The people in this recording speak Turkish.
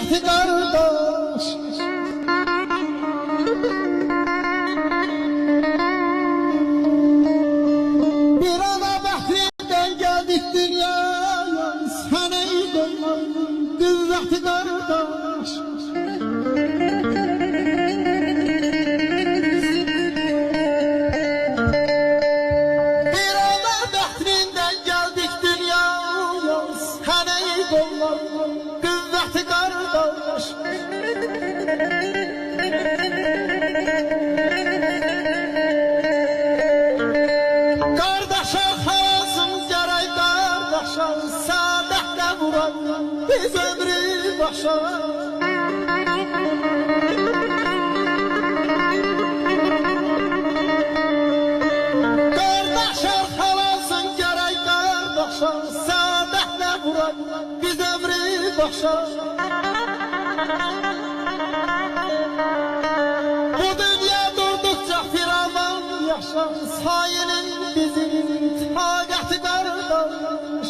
vakti kardeş. Bir ana bahrinden geldik dünyaya, sana iyi olmalım kız vakti kardeş. Bir ana bahrinden geldik dünyaya, sana iyi olmalım kız vakti kardeş. Saadet'le vuran biz ömrü başa. Kardeş arxalasın gerek kardeşa, saadet'le vuran biz ömrü başa. Bu dünya durdukça firavan yaşar, sayının bizim taqəti kardeş.